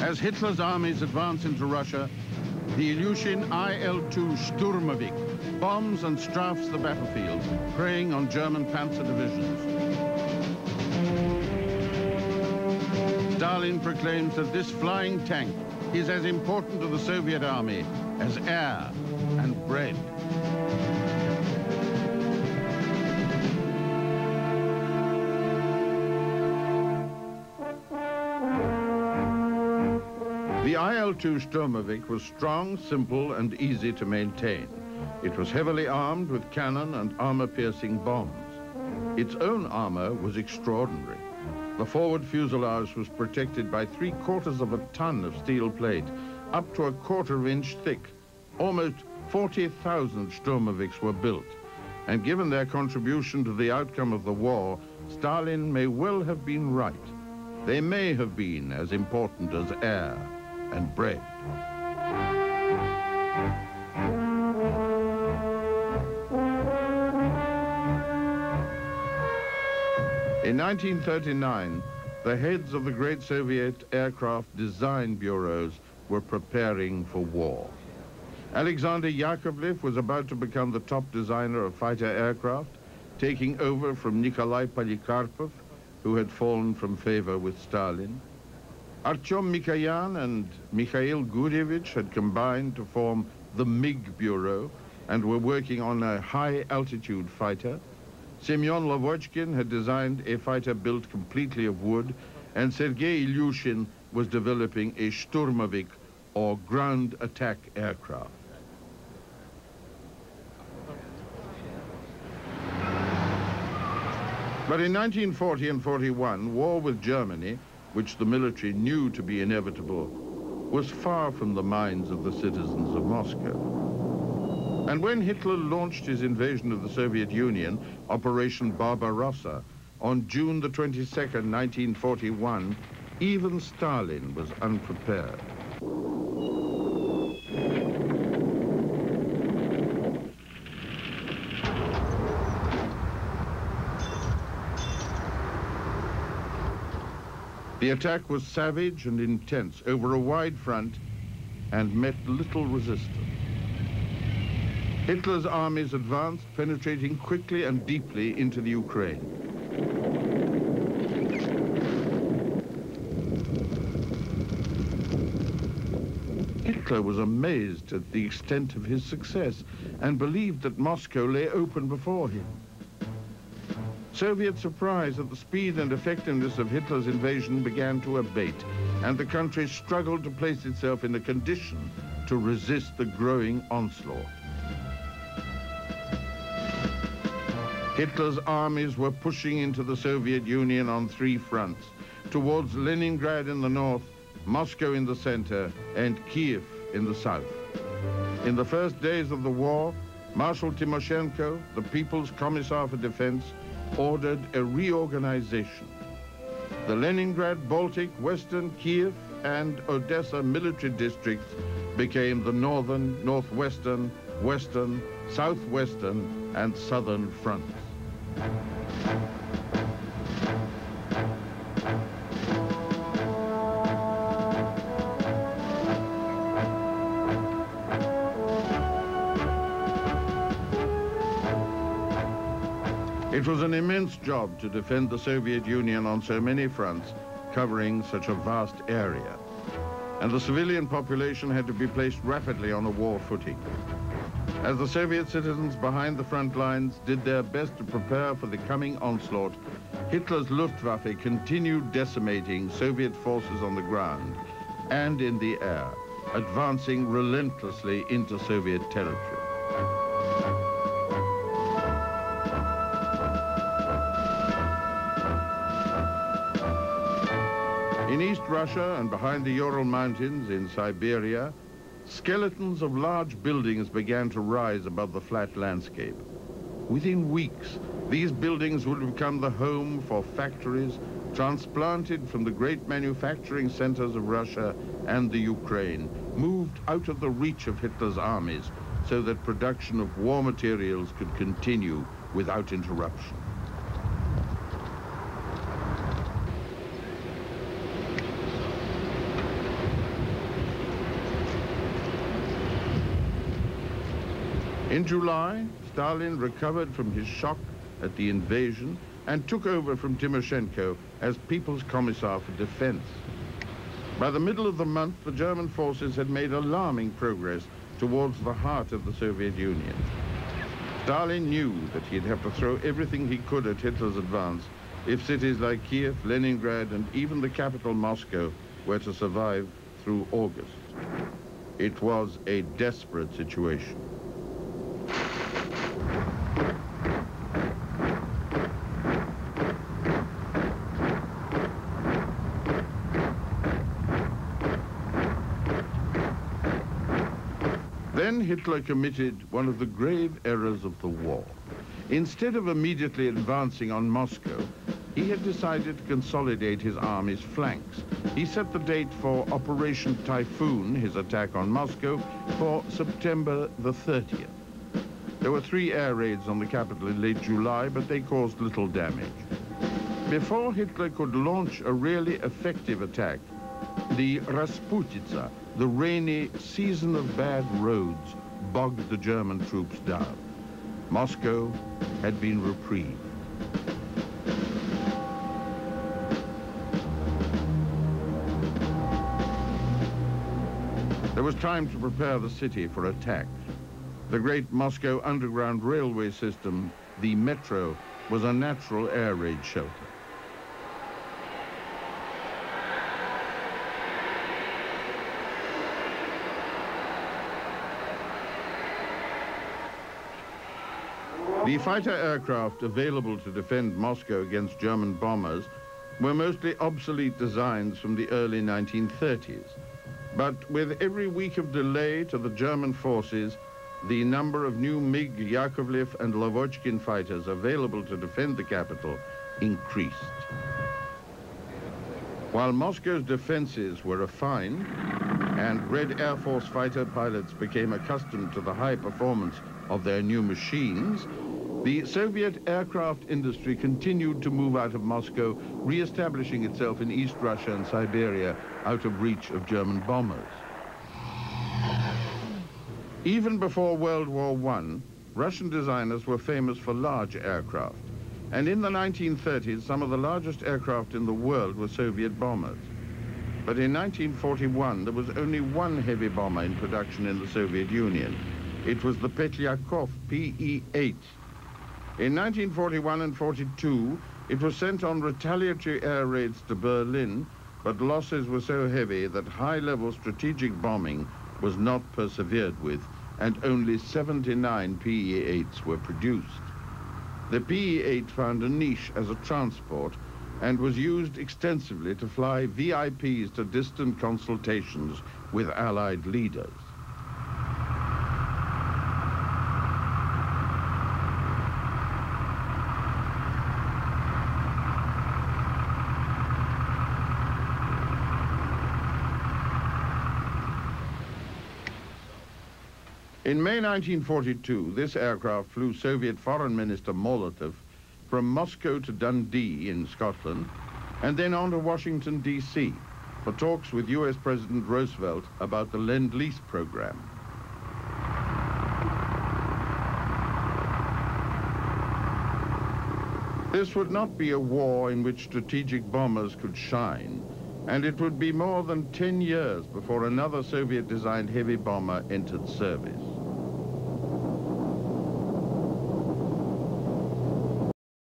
As Hitler's armies advance into Russia, the Ilyushin IL-2 Sturmovik bombs and strafes the battlefield, preying on German panzer divisions. Stalin proclaims that this flying tank is as important to the Soviet army as air and bread. The IL-2 Sturmovik was strong, simple, and easy to maintain. It was heavily armed with cannon and armor-piercing bombs. Its own armor was extraordinary. The forward fuselage was protected by 3/4 of a ton of steel plate, up to 1/4 inch thick. Almost 40,000 Sturmoviks were built, and given their contribution to the outcome of the war, Stalin may well have been right. They may have been as important as air and bread. In 1939, the heads of the great Soviet aircraft design bureaus were preparing for war. Alexander Yakovlev was about to become the top designer of fighter aircraft, taking over from Nikolai Polikarpov, who had fallen from favor with Stalin. Artyom Mikoyan and Mikhail Gurevich had combined to form the MiG Bureau and were working on a high-altitude fighter. Semyon Lavochkin had designed a fighter built completely of wood, and Sergei Ilyushin was developing a Sturmovik, or ground attack aircraft. But in 1940 and 41, war with Germany, which the military knew to be inevitable, was far from the minds of the citizens of Moscow. And when Hitler launched his invasion of the Soviet Union, Operation Barbarossa, on June the 22nd, 1941, even Stalin was unprepared. The attack was savage and intense over a wide front and met little resistance. Hitler's armies advanced, penetrating quickly and deeply into the Ukraine. Hitler was amazed at the extent of his success and believed that Moscow lay open before him. Soviet surprise at the speed and effectiveness of Hitler's invasion began to abate, and the country struggled to place itself in a condition to resist the growing onslaught. Hitler's armies were pushing into the Soviet Union on 3 fronts, towards Leningrad in the north, Moscow in the center, and Kiev in the south. In the first days of the war, Marshal Timoshenko, the People's Commissar for Defense, ordered a reorganization. The Leningrad, Baltic, Western, Kiev, and Odessa military districts became the northern, northwestern, western, southwestern, and southern fronts. It was an immense job to defend the Soviet Union on so many fronts, covering such a vast area. And the civilian population had to be placed rapidly on a war footing. As the Soviet citizens behind the front lines did their best to prepare for the coming onslaught, Hitler's Luftwaffe continued decimating Soviet forces on the ground and in the air, advancing relentlessly into Soviet territory. In East Russia and behind the Ural Mountains in Siberia, skeletons of large buildings began to rise above the flat landscape. Within weeks, these buildings would become the home for factories transplanted from the great manufacturing centers of Russia and the Ukraine, moved out of the reach of Hitler's armies so that production of war materials could continue without interruption. In July, Stalin recovered from his shock at the invasion and took over from Timoshenko as People's Commissar for Defense. By the middle of the month, the German forces had made alarming progress towards the heart of the Soviet Union. Stalin knew that he'd have to throw everything he could at Hitler's advance if cities like Kiev, Leningrad, and even the capital Moscow were to survive through August. It was a desperate situation. Then Hitler committed one of the grave errors of the war. Instead of immediately advancing on Moscow, he had decided to consolidate his army's flanks. He set the date for Operation Typhoon, his attack on Moscow, for September the 30th. There were 3 air raids on the capital in late July, but they caused little damage. Before Hitler could launch a really effective attack, the Rasputitsa, the rainy season of bad roads, bogged the German troops down. Moscow had been reprieved. There was time to prepare the city for attack. The great Moscow underground railway system, the metro, was a natural air raid shelter. The fighter aircraft available to defend Moscow against German bombers were mostly obsolete designs from the early 1930s. But with every week of delay to the German forces, the number of new MiG, Yakovlev, and Lavochkin fighters available to defend the capital increased. While Moscow's defenses were refined and Red Air Force fighter pilots became accustomed to the high performance of their new machines, the Soviet aircraft industry continued to move out of Moscow, re-establishing itself in East Russia and Siberia, out of reach of German bombers. Even before World War I, Russian designers were famous for large aircraft. And in the 1930s, some of the largest aircraft in the world were Soviet bombers. But in 1941, there was only one heavy bomber in production in the Soviet Union. It was the Petlyakov PE-8. In 1941 and 42, it was sent on retaliatory air raids to Berlin, but losses were so heavy that high-level strategic bombing was not persevered with, and only 79 PE-8s were produced. The PE-8 found a niche as a transport and was used extensively to fly VIPs to distant consultations with Allied leaders. In May 1942, this aircraft flew Soviet Foreign Minister Molotov from Moscow to Dundee in Scotland, and then on to Washington, D.C. for talks with U.S. President Roosevelt about the Lend-Lease program. This would not be a war in which strategic bombers could shine, and it would be more than 10 years before another Soviet-designed heavy bomber entered service.